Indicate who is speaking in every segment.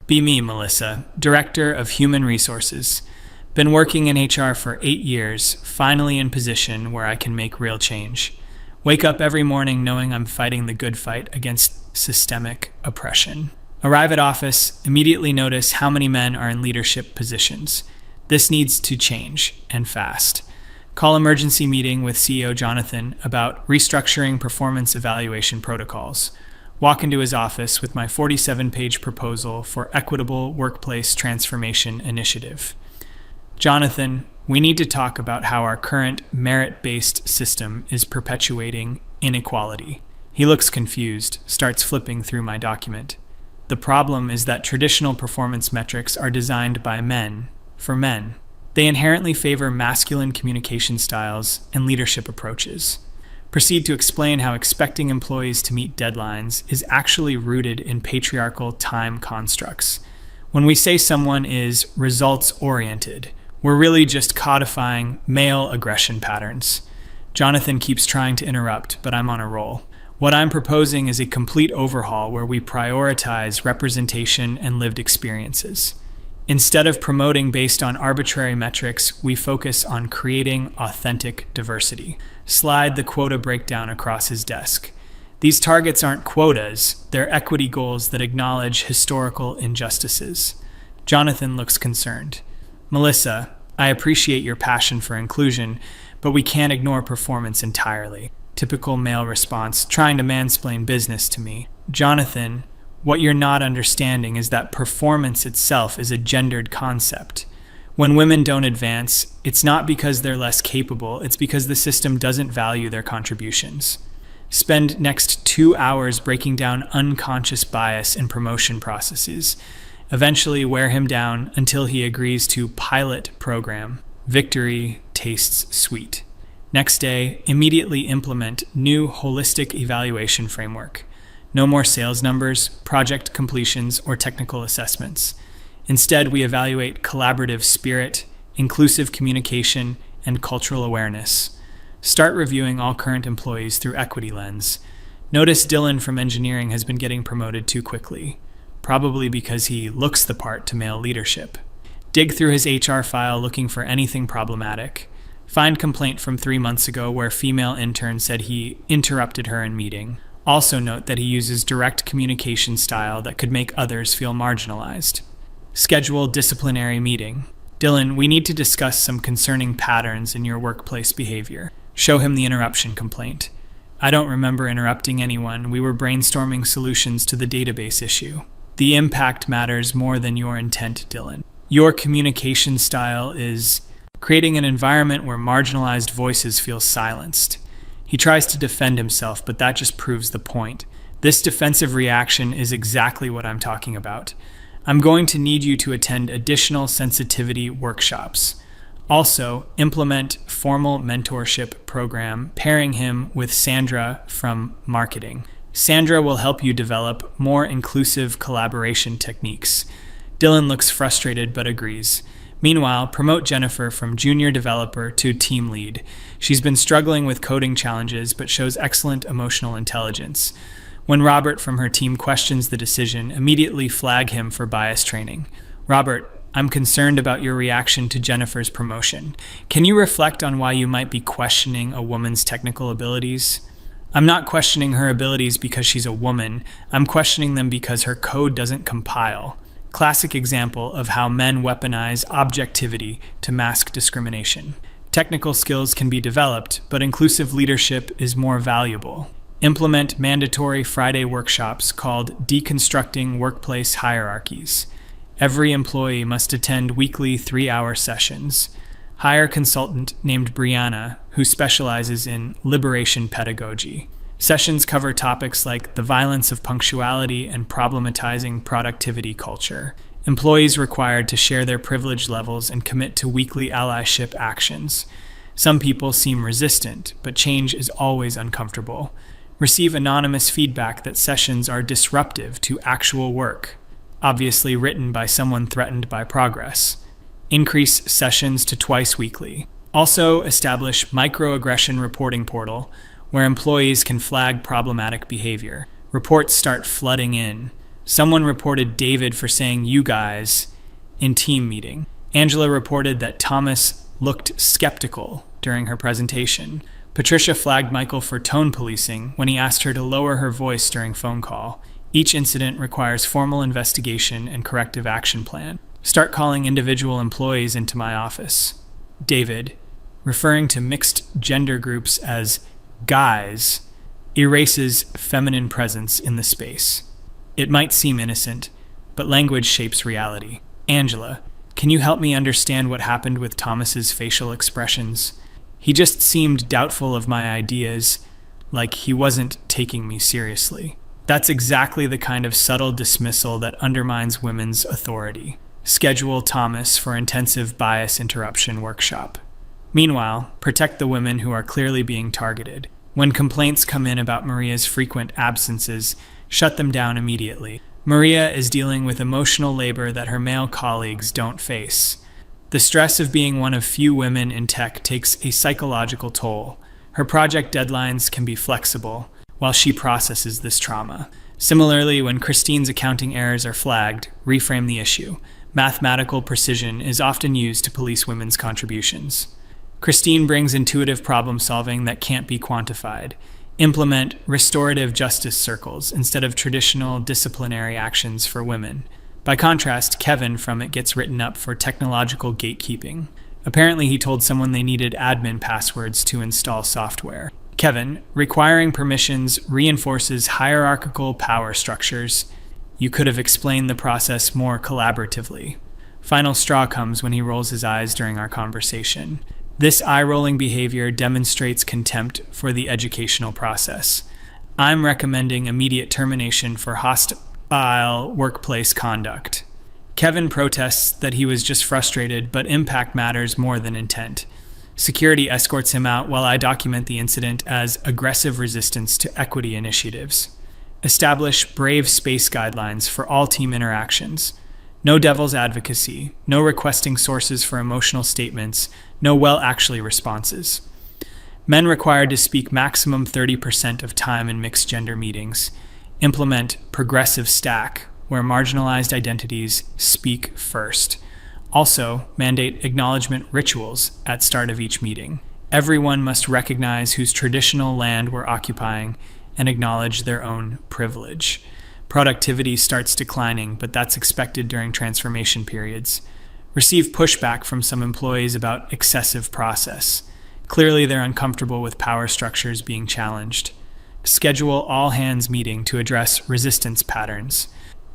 Speaker 1: Be me, Melissa, Director of Human Resources. Been working in HR for 8 years, finally in position where I can make real change. Wake up every morning knowing I'm fighting the good fight against systemic oppression. Arrive at office, immediately notice how many men are in leadership positions. This needs to change, and fast. Call emergency meeting with CEO Jonathan about restructuring performance evaluation protocols. Walk into his office with my 47-page proposal for equitable workplace transformation initiative. Jonathan, we need to talk about how our current merit-based system is perpetuating inequality. He looks confused, starts flipping through my document. The problem is that traditional performance metrics are designed by men, for men. They inherently favor masculine communication styles and leadership approaches. Proceed to explain how expecting employees to meet deadlines is actually rooted in patriarchal time constructs. When we say someone is results-oriented, we're really just codifying male aggression patterns. Jonathan keeps trying to interrupt, but I'm on a roll. What I'm proposing is a complete overhaul where we prioritize representation and lived experiences. Instead of promoting based on arbitrary metrics, we focus on creating authentic diversity. Slide the quota breakdown across his desk. These targets aren't quotas, they're equity goals that acknowledge historical injustices. Jonathan looks concerned. Melissa, I appreciate your passion for inclusion, but we can't ignore performance entirely. Typical male response, trying to mansplain business to me. Jonathan, what you're not understanding is that performance itself is a gendered concept. When women don't advance, it's not because they're less capable, it's because the system doesn't value their contributions. Spend next 2 hours breaking down unconscious bias in promotion processes. Eventually wear him down until he agrees to pilot program. Victory tastes sweet. Next day, immediately implement new holistic evaluation framework. No more sales numbers, project completions, or technical assessments. Instead, we evaluate collaborative spirit, inclusive communication, and cultural awareness. Start reviewing all current employees through equity lens. Notice Dylan from engineering has been getting promoted too quickly, probably because he looks the part to male leadership. Dig through his HR file looking for anything problematic. Find complaint from 3 months ago where female intern said he interrupted her in meeting. Also note that he uses direct communication style that could make others feel marginalized. Schedule disciplinary meeting. Dylan, we need to discuss some concerning patterns in your workplace behavior. Show him the interruption complaint. I don't remember interrupting anyone. We were brainstorming solutions to the database issue. The impact matters more than your intent, Dylan. Your communication style is creating an environment where marginalized voices feel silenced. He tries to defend himself, but that just proves the point. This defensive reaction is exactly what I'm talking about. I'm going to need you to attend additional sensitivity workshops. Also, implement formal mentorship program, pairing him with Sandra from marketing. Sandra will help you develop more inclusive collaboration techniques. Dylan looks frustrated but agrees. Meanwhile, promote Jennifer from junior developer to team lead. She's been struggling with coding challenges but shows excellent emotional intelligence. When Robert from her team questions the decision, immediately flag him for bias training. Robert, I'm concerned about your reaction to Jennifer's promotion. Can you reflect on why you might be questioning a woman's technical abilities? I'm not questioning her abilities because she's a woman. I'm questioning them because her code doesn't compile. Classic example of how men weaponize objectivity to mask discrimination. Technical skills can be developed, but inclusive leadership is more valuable. Implement mandatory Friday workshops called Deconstructing Workplace Hierarchies. Every employee must attend weekly 3-hour sessions. Hire a consultant named Brianna, who specializes in liberation pedagogy. Sessions cover topics like the violence of punctuality and problematizing productivity culture. Employees required to share their privilege levels and commit to weekly allyship actions. Some people seem resistant, but change is always uncomfortable. Receive anonymous feedback that sessions are disruptive to actual work, obviously written by someone threatened by progress. Increase sessions to twice weekly. Also establish microaggression reporting portal, where employees can flag problematic behavior. Reports start flooding in. Someone reported David for saying "you guys" in team meeting. Angela reported that Thomas looked skeptical during her presentation. Patricia flagged Michael for tone policing when he asked her to lower her voice during phone call. Each incident requires formal investigation and corrective action plan. Start calling individual employees into my office. David, referring to mixed gender groups as guys, erases feminine presence in the space. It might seem innocent, but language shapes reality. Angela, can you help me understand what happened with Thomas's facial expressions? He just seemed doubtful of my ideas, like he wasn't taking me seriously. That's exactly the kind of subtle dismissal that undermines women's authority. Schedule Thomas for intensive bias interruption workshop. Meanwhile, protect the women who are clearly being targeted. When complaints come in about Maria's frequent absences, shut them down immediately. Maria is dealing with emotional labor that her male colleagues don't face. The stress of being one of few women in tech takes a psychological toll. Her project deadlines can be flexible while she processes this trauma. Similarly, when Christine's accounting errors are flagged, reframe the issue. Mathematical precision is often used to police women's contributions. Christine brings intuitive problem solving that can't be quantified. Implement restorative justice circles instead of traditional disciplinary actions for women. By contrast, Kevin from it gets written up for technological gatekeeping. Apparently, he told someone they needed admin passwords to install software. Kevin, requiring permissions reinforces hierarchical power structures. You could have explained the process more collaboratively. Final straw comes when he rolls his eyes during our conversation. This eye-rolling behavior demonstrates contempt for the educational process. I'm recommending immediate termination for hostile workplace conduct. Kevin protests that he was just frustrated, but impact matters more than intent. Security escorts him out while I document the incident as aggressive resistance to equity initiatives. Establish brave space guidelines for all team interactions. No devil's advocacy, no requesting sources for emotional statements, no well-actually responses. Men required to speak maximum 30% of time in mixed gender meetings. Implement progressive stack, where marginalized identities speak first. Also, mandate acknowledgement rituals at start of each meeting. Everyone must recognize whose traditional land we're occupying and acknowledge their own privilege. Productivity starts declining, but that's expected during transformation periods. Receive pushback from some employees about excessive process. Clearly, they're uncomfortable with power structures being challenged. Schedule all-hands meeting to address resistance patterns.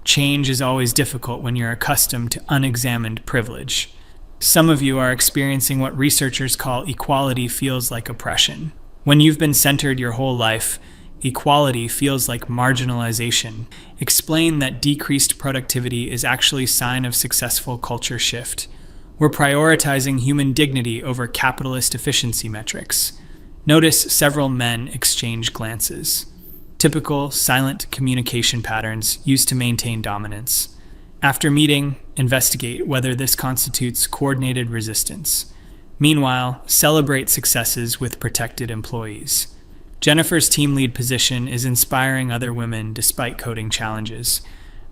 Speaker 1: Change is always difficult when you're accustomed to unexamined privilege. Some of you are experiencing what researchers call equality feels like oppression. When you've been centered your whole life, equality feels like marginalization. Explain that decreased productivity is actually a sign of successful culture shift. We're prioritizing human dignity over capitalist efficiency metrics. Notice several men exchange glances. Typical silent communication patterns used to maintain dominance. After meeting, investigate whether this constitutes coordinated resistance. Meanwhile, celebrate successes with protected employees. Jennifer's team lead position is inspiring other women despite coding challenges.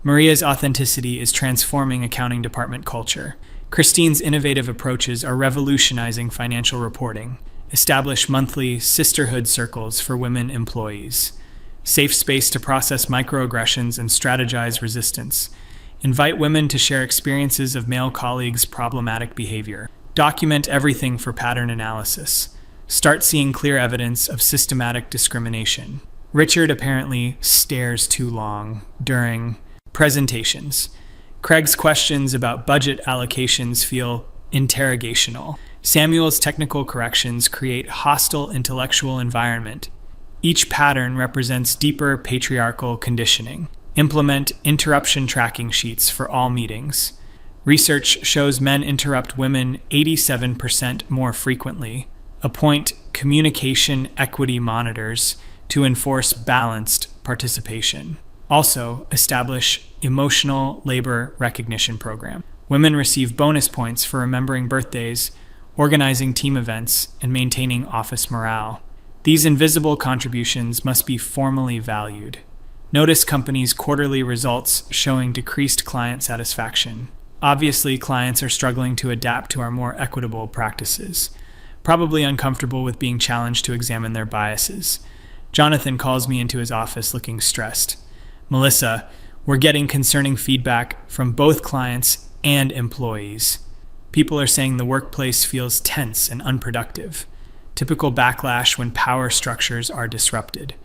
Speaker 1: Maria's authenticity is transforming accounting department culture. Christine's innovative approaches are revolutionizing financial reporting. Establish monthly sisterhood circles for women employees. Safe space to process microaggressions and strategize resistance. Invite women to share experiences of male colleagues' problematic behavior. Document everything for pattern analysis. Start seeing clear evidence of systematic discrimination. Richard apparently stares too long during presentations. Craig's questions about budget allocations feel interrogational. Samuel's technical corrections create hostile intellectual environment. Each pattern represents deeper patriarchal conditioning. Implement interruption tracking sheets for all meetings. Research shows men interrupt women 87% more frequently. Appoint communication equity monitors to enforce balanced participation. Also, establish emotional labor recognition program. Women receive bonus points for remembering birthdays, organizing team events, and maintaining office morale. These invisible contributions must be formally valued. Notice companies' quarterly results showing decreased client satisfaction. Obviously, clients are struggling to adapt to our more equitable practices, probably uncomfortable with being challenged to examine their biases. Jonathan calls me into his office looking stressed. Melissa, we're getting concerning feedback from both clients and employees. People are saying the workplace feels tense and unproductive. Typical backlash when power structures are disrupted.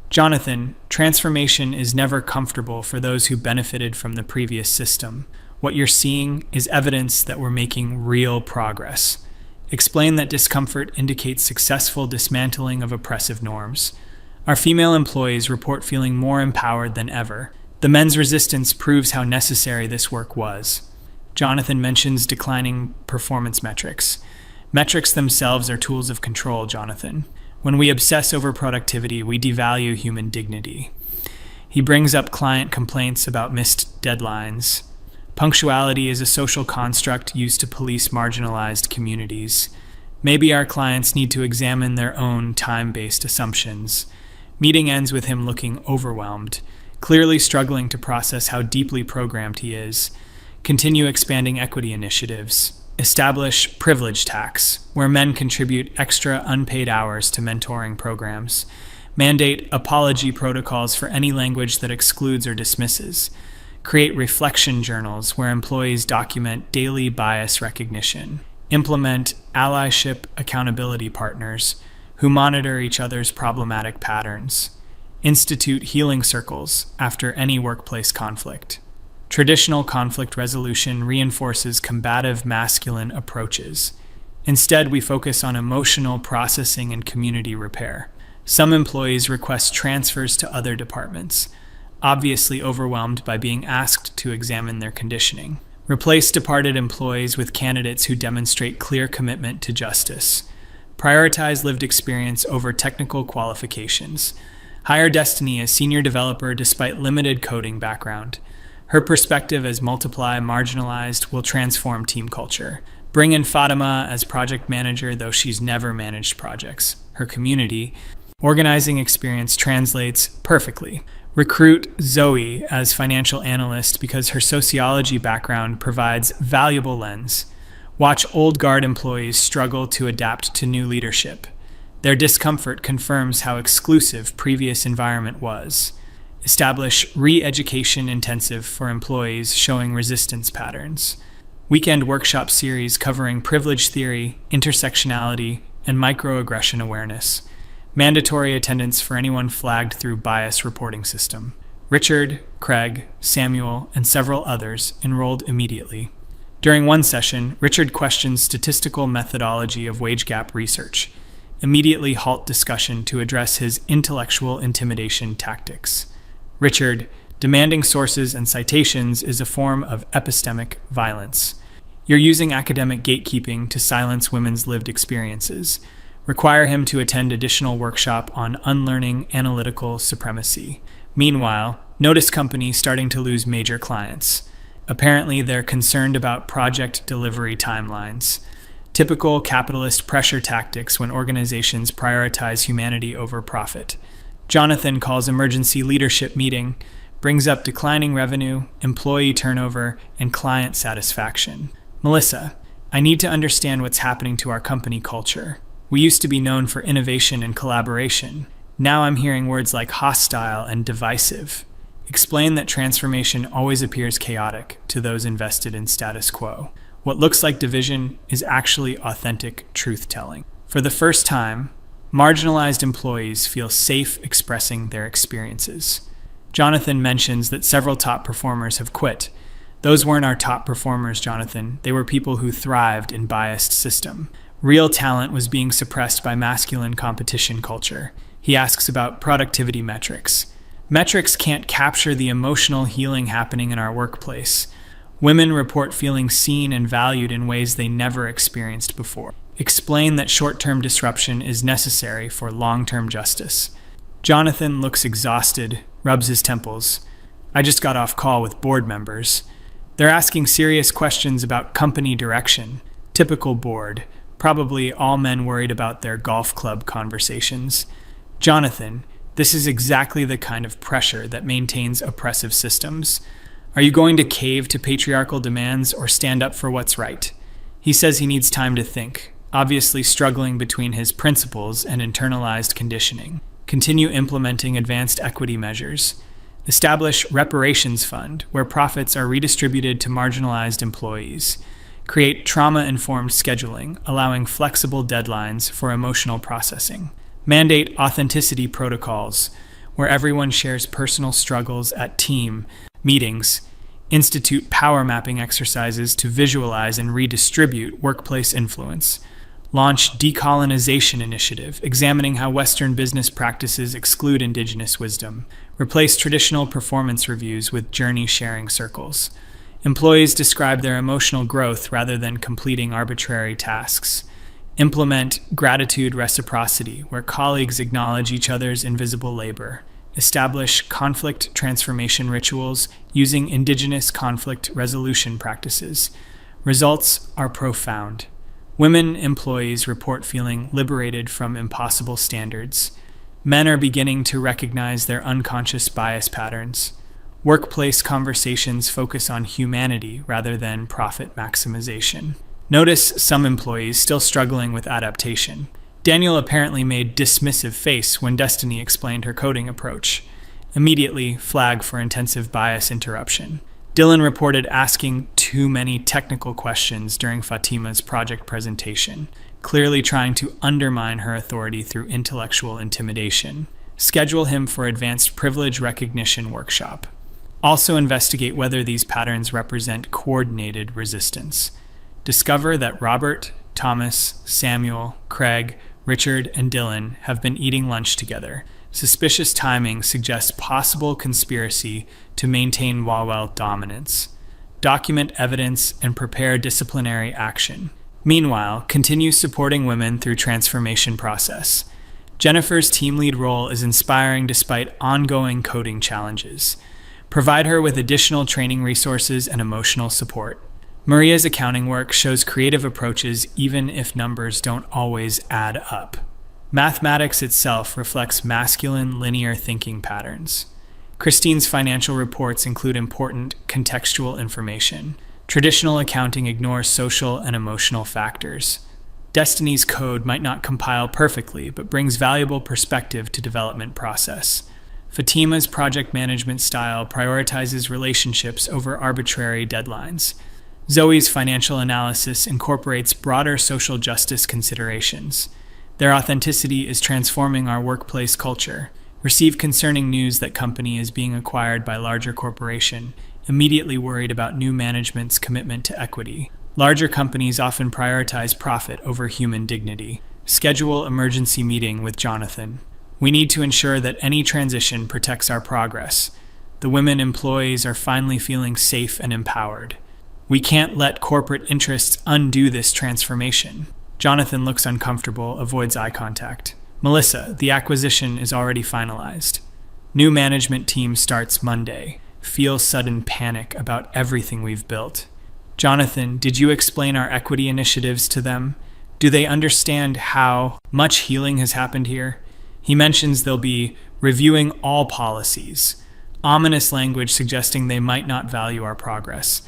Speaker 1: Jonathan, transformation is never comfortable for those who benefited from the previous system. What you're seeing is evidence that we're making real progress. Explain that discomfort indicates successful dismantling of oppressive norms. Our female employees report feeling more empowered than ever. The men's resistance proves how necessary this work was. Jonathan mentions declining performance metrics. Metrics themselves are tools of control, Jonathan. When we obsess over productivity, we devalue human dignity. He brings up client complaints about missed deadlines. Punctuality is a social construct used to police marginalized communities. Maybe our clients need to examine their own time-based assumptions. Meeting ends with him looking overwhelmed, clearly struggling to process how deeply programmed he is. Continue expanding equity initiatives. Establish privilege tax, where men contribute extra unpaid hours to mentoring programs. Mandate apology protocols for any language that excludes or dismisses. Create reflection journals where employees document daily bias recognition. Implement allyship accountability partners who monitor each other's problematic patterns. Institute healing circles after any workplace conflict. Traditional conflict resolution reinforces combative masculine approaches. Instead, we focus on emotional processing and community repair. Some employees request transfers to other departments, obviously overwhelmed by being asked to examine their conditioning. Replace departed employees with candidates who demonstrate clear commitment to justice. Prioritize lived experience over technical qualifications. Hire Destiny as senior developer despite limited coding background. Her perspective as multiply marginalized will transform team culture. Bring in Fatima as project manager, though she's never managed projects. Her community organizing experience translates perfectly. Recruit Zoe as financial analyst because her sociology background provides valuable lens. Watch old guard employees struggle to adapt to new leadership. Their discomfort confirms how exclusive previous environment was. Establish re-education intensive for employees showing resistance patterns. Weekend workshop series covering privilege theory, intersectionality, and microaggression awareness. Mandatory attendance for anyone flagged through bias reporting system. Richard, Craig, Samuel, and several others enrolled immediately. During one session, Richard questions statistical methodology of wage gap research. Immediately halt discussion to address his intellectual intimidation tactics. Richard, demanding sources and citations is a form of epistemic violence. You're using academic gatekeeping to silence women's lived experiences. Require him to attend additional workshop on unlearning analytical supremacy. Meanwhile, notice companies starting to lose major clients. Apparently, they're concerned about project delivery timelines. Typical capitalist pressure tactics when organizations prioritize humanity over profit. Jonathan calls emergency leadership meeting, brings up declining revenue, employee turnover, and client satisfaction. Melissa, I need to understand what's happening to our company culture. We used to be known for innovation and collaboration. Now I'm hearing words like hostile and divisive. Explain that transformation always appears chaotic to those invested in status quo. What looks like division is actually authentic truth-telling. For the first time, marginalized employees feel safe expressing their experiences. Jonathan mentions that several top performers have quit. Those weren't our top performers, Jonathan. They were people who thrived in biased system. Real talent was being suppressed by masculine competition culture. He asks about productivity metrics. Metrics can't capture the emotional healing happening in our workplace. Women report feeling seen and valued in ways they never experienced before. Explain that short-term disruption is necessary for long-term justice. Jonathan looks exhausted, rubs his temples. I just got off call with board members. They're asking serious questions about company direction. Typical board. Probably all men worried about their golf club conversations. Jonathan, This is exactly the kind of pressure that maintains oppressive systems. Are you going to cave to patriarchal demands or stand up for what's right? He says he needs time to think, obviously struggling between his principles and internalized conditioning. Continue implementing advanced equity measures. Establish reparations fund, where profits are redistributed to marginalized employees. Create trauma-informed scheduling, allowing flexible deadlines for emotional processing. Mandate authenticity protocols, where everyone shares personal struggles at team meetings. Institute power mapping exercises to visualize and redistribute workplace influence. Launch decolonization initiative, examining how Western business practices exclude indigenous wisdom. Replace traditional performance reviews with journey sharing circles. Employees describe their emotional growth rather than completing arbitrary tasks. Implement gratitude reciprocity, where colleagues acknowledge each other's invisible labor. Establish conflict transformation rituals using indigenous conflict resolution practices. Results are profound. Women employees report feeling liberated from impossible standards. Men are beginning to recognize their unconscious bias patterns. Workplace conversations focus on humanity rather than profit maximization. Notice some employees still struggling with adaptation. Daniel apparently made dismissive face when Destiny explained her coding approach. Immediately flag for intensive bias interruption. Dylan reported asking too many technical questions during Fatima's project presentation, clearly trying to undermine her authority through intellectual intimidation. Schedule him for advanced privilege recognition workshop. Also investigate whether these patterns represent coordinated resistance. Discover that Robert, Thomas, Samuel, Craig, Richard, and Dylan have been eating lunch together. Suspicious timing suggests possible conspiracy to maintain Wawel dominance. Document evidence and prepare disciplinary action. Meanwhile, continue supporting women through transformation process. Jennifer's team lead role is inspiring despite ongoing coding challenges. Provide her with additional training resources and emotional support. Maria's accounting work shows creative approaches even if numbers don't always add up. Mathematics itself reflects masculine linear thinking patterns. Christine's financial reports include important contextual information. Traditional accounting ignores social and emotional factors. Destiny's code might not compile perfectly, but brings valuable perspective to development process. Fatima's project management style prioritizes relationships over arbitrary deadlines. Zoe's financial analysis incorporates broader social justice considerations. Their authenticity is transforming our workplace culture. Receive concerning news that company is being acquired by larger corporation, immediately worried about new management's commitment to equity. Larger companies often prioritize profit over human dignity. Schedule emergency meeting with Jonathan. We need to ensure that any transition protects our progress. The women employees are finally feeling safe and empowered. We can't let corporate interests undo this transformation. Jonathan looks uncomfortable, avoids eye contact. Melissa, the acquisition is already finalized. New management team starts Monday. Feel sudden panic about everything we've built. Jonathan, did you explain our equity initiatives to them? Do they understand how much healing has happened here? He mentions they'll be reviewing all policies. Ominous language suggesting they might not value our progress.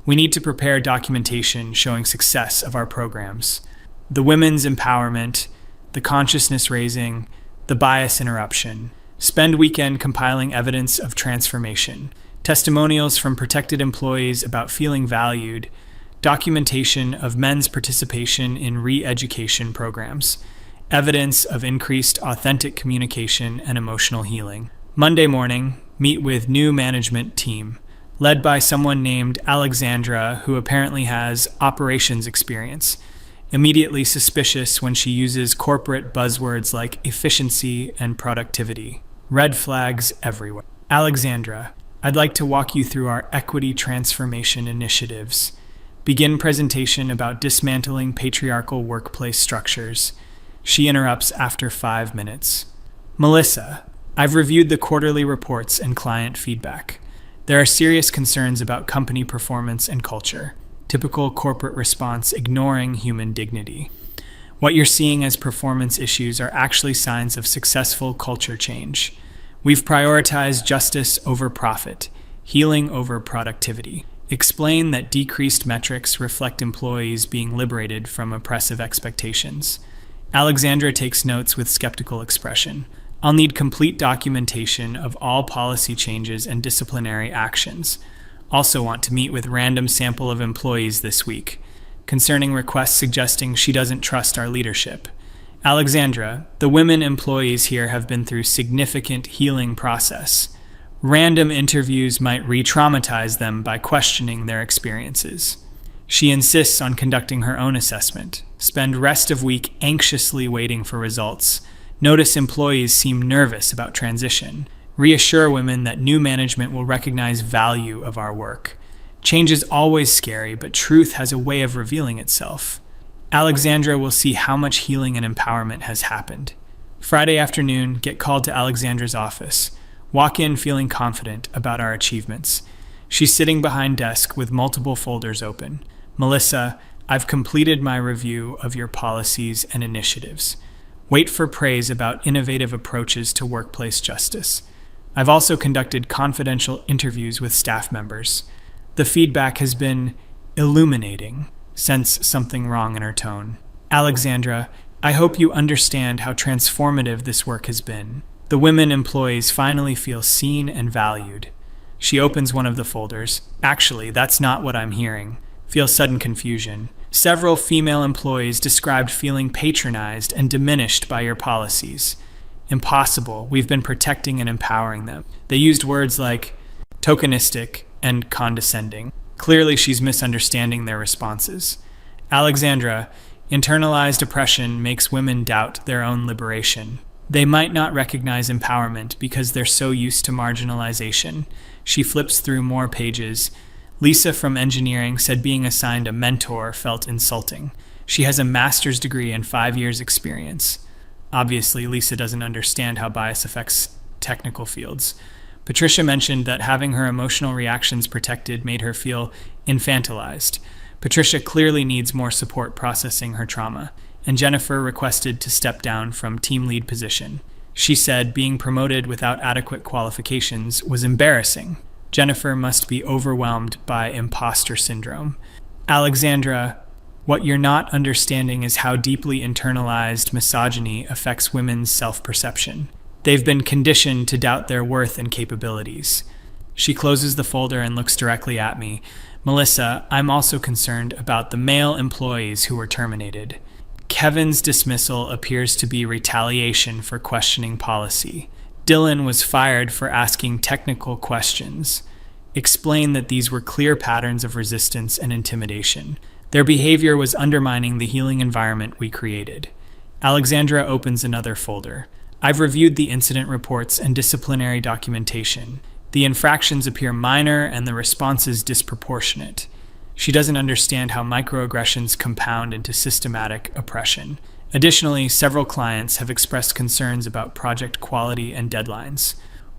Speaker 1: We need to prepare documentation showing success of our programs. The women's empowerment, the consciousness raising, the bias interruption. Spend weekend compiling evidence of transformation. Testimonials from protected employees about feeling valued. Documentation of men's participation in re-education programs. Evidence of increased authentic communication and emotional healing. Monday morning, meet with new management team, led by someone named Alexandra, who apparently has operations experience. Immediately suspicious when she uses corporate buzzwords like efficiency and productivity. Red flags everywhere. Alexandra, I'd like to walk you through our equity transformation initiatives. Begin presentation about dismantling patriarchal workplace structures. She interrupts after 5 minutes. Melissa, I've reviewed the quarterly reports and client feedback. There are serious concerns about company performance and culture. Typical corporate response ignoring human dignity. What you're seeing as performance issues are actually signs of successful culture change. We've prioritized justice over profit, healing over productivity. Explain that decreased metrics reflect employees being liberated from oppressive expectations. Alexandra takes notes with skeptical expression. I'll need complete documentation of all policy changes and disciplinary actions. Also want to meet with random sample of employees this week, concerning requests suggesting she doesn't trust our leadership. Alexandra, the women employees here have been through significant healing process. Random interviews might re-traumatize them by questioning their experiences. She insists on conducting her own assessment. Spend rest of week anxiously waiting for results. Notice employees seem nervous about transition. Reassure women that new management will recognize value of our work. Change is always scary, but truth has a way of revealing itself. Alexandra will see how much healing and empowerment has happened. Friday afternoon, get called to Alexandra's office. Walk in feeling confident about our achievements. She's sitting behind desk with multiple folders open. Melissa, I've completed my review of your policies and initiatives. Wait for praise about innovative approaches to workplace justice. I've also conducted confidential interviews with staff members. The feedback has been illuminating. Sense something wrong in her tone. Alexandra, I hope you understand how transformative this work has been. The women employees finally feel seen and valued. She opens one of the folders. Actually, that's not what I'm hearing. Feel sudden confusion. Several female employees described feeling patronized and diminished by your policies. Impossible. We've been protecting and empowering them. They used words like tokenistic and condescending. Clearly, she's misunderstanding their responses. Alexandra, internalized oppression makes women doubt their own liberation. They might not recognize empowerment because they're so used to marginalization. She flips through more pages. Lisa from engineering said being assigned a mentor felt insulting. She has a master's degree and 5 years experience. Obviously, Lisa doesn't understand how bias affects technical fields. Patricia mentioned that having her emotional reactions protected made her feel infantilized. Patricia clearly needs more support processing her trauma, and Jennifer requested to step down from team lead position. She said being promoted without adequate qualifications was embarrassing. Jennifer must be overwhelmed by imposter syndrome. Alexandra, what you're not understanding is how deeply internalized misogyny affects women's self-perception. They've been conditioned to doubt their worth and capabilities. She closes the folder and looks directly at me. Melissa, I'm also concerned about the male employees who were terminated. Kevin's dismissal appears to be retaliation for questioning policy. Dylan was fired for asking technical questions. Explain that these were clear patterns of resistance and intimidation. Their behavior was undermining the healing environment we created. Alexandra opens another folder. I've reviewed the incident reports and disciplinary documentation. The infractions appear minor and the responses disproportionate. She doesn't understand how microaggressions compound into systematic oppression. Additionally, several clients have expressed concerns about project quality and deadlines.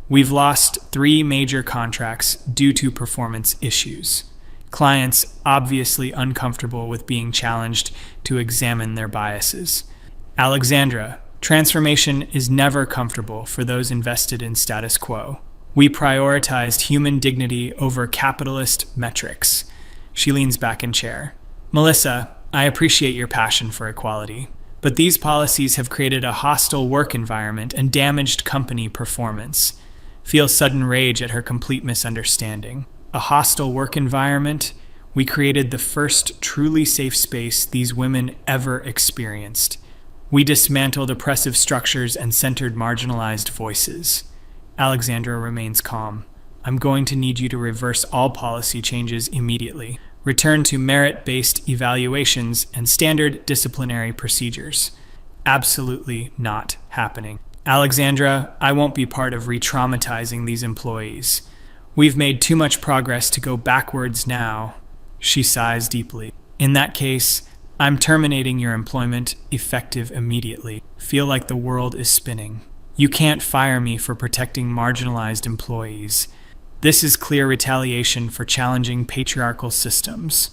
Speaker 1: We've lost 3 major contracts due to performance issues. Clients obviously uncomfortable with being challenged to examine their biases. Alexandra, transformation is never comfortable for those invested in status quo. We prioritized human dignity over capitalist metrics. She leans back in chair. Melissa, I appreciate your passion for equality, but these policies have created a hostile work environment and damaged company performance. Feel sudden rage at her complete misunderstanding. A hostile work environment? We created the first truly safe space these women ever experienced. We dismantled oppressive structures and centered marginalized voices. Alexandra remains calm. I'm going to need you to reverse all policy changes immediately. Return to merit-based evaluations and standard disciplinary procedures. Absolutely not happening. Alexandra, I won't be part of re-traumatizing these employees. We've made too much progress to go backwards now. She sighs deeply. In that case, I'm terminating your employment effective immediately. Feel like the world is spinning. You can't fire me for protecting marginalized employees. This is clear retaliation for challenging patriarchal systems.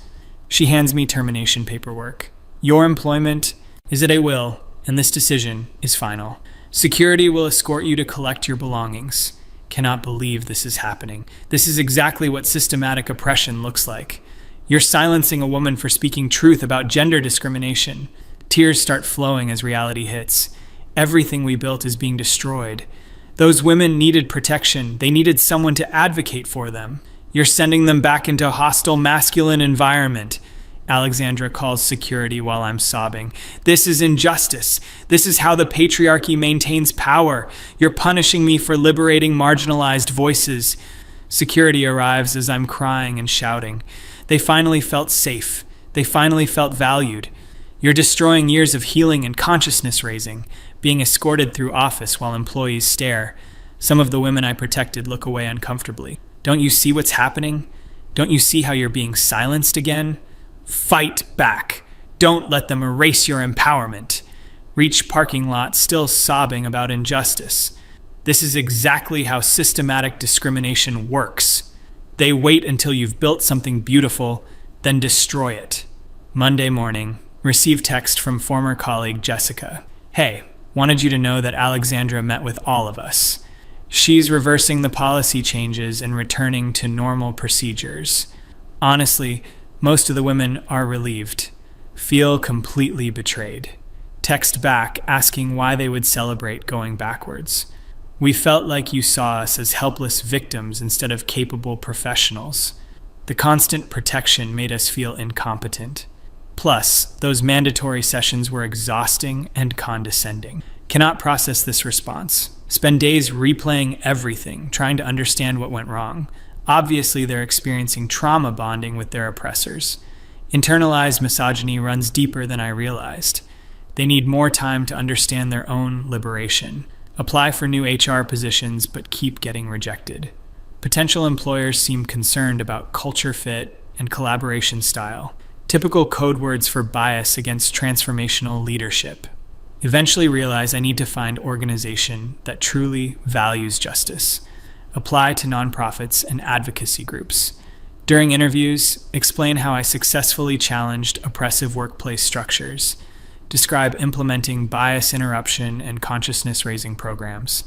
Speaker 1: She hands me termination paperwork. Your employment is at a will, and this decision is final. Security will escort you to collect your belongings. Cannot believe this is happening. This is exactly what systematic oppression looks like. You're silencing a woman for speaking truth about gender discrimination. Tears start flowing as reality hits. Everything we built is being destroyed. Those women needed protection. They needed someone to advocate for them. You're sending them back into a hostile masculine environment. Alexandra calls security while I'm sobbing. This is injustice. This is how the patriarchy maintains power. You're punishing me for liberating marginalized voices. Security arrives as I'm crying and shouting. They finally felt safe. They finally felt valued. You're destroying years of healing and consciousness raising, being escorted through office while employees stare. Some of the women I protected look away uncomfortably. Don't you see what's happening? Don't you see how you're being silenced again? Fight back. Don't let them erase your empowerment. Reach parking lot still sobbing about injustice. This is exactly how systematic discrimination works. They wait until you've built something beautiful, then destroy it. Monday morning, receive text from former colleague Jessica. Hey, wanted you to know that Alexandra met with all of us. She's reversing the policy changes and returning to normal procedures. Honestly, most of the women are relieved, feel completely betrayed. Text back asking why they would celebrate going backwards. We felt like you saw us as helpless victims instead of capable professionals. The constant protection made us feel incompetent. Plus, those mandatory sessions were exhausting and condescending. Cannot process this response. Spend days replaying everything, trying to understand what went wrong. Obviously, they're experiencing trauma bonding with their oppressors. Internalized misogyny runs deeper than I realized. They need more time to understand their own liberation. Apply for new HR positions, but keep getting rejected. Potential employers seem concerned about culture fit and collaboration style. Typical code words for bias against transformational leadership. Eventually realize I need to find organization that truly values justice. Apply to nonprofits and advocacy groups. During interviews, explain how I successfully challenged oppressive workplace structures. Describe implementing bias interruption and consciousness-raising programs.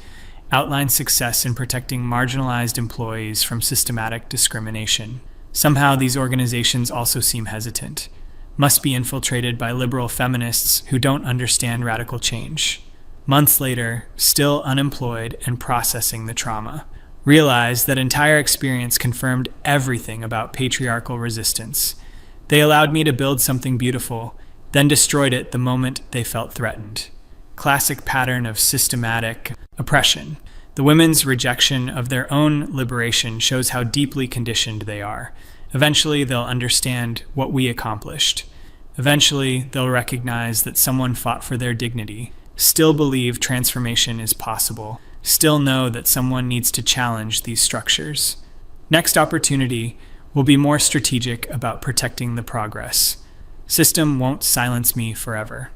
Speaker 1: Outline success in protecting marginalized employees from systematic discrimination. Somehow these organizations also seem hesitant. Must be infiltrated by liberal feminists who don't understand radical change. Months later, still unemployed and processing the trauma. Realized that entire experience confirmed everything about patriarchal resistance. They allowed me to build something beautiful, then destroyed it the moment they felt threatened. Classic pattern of systematic oppression. The women's rejection of their own liberation shows how deeply conditioned they are. Eventually, they'll understand what we accomplished. Eventually, they'll recognize that someone fought for their dignity, still believe transformation is possible, still know that someone needs to challenge these structures. Next opportunity will be more strategic about protecting the progress. System won't silence me forever.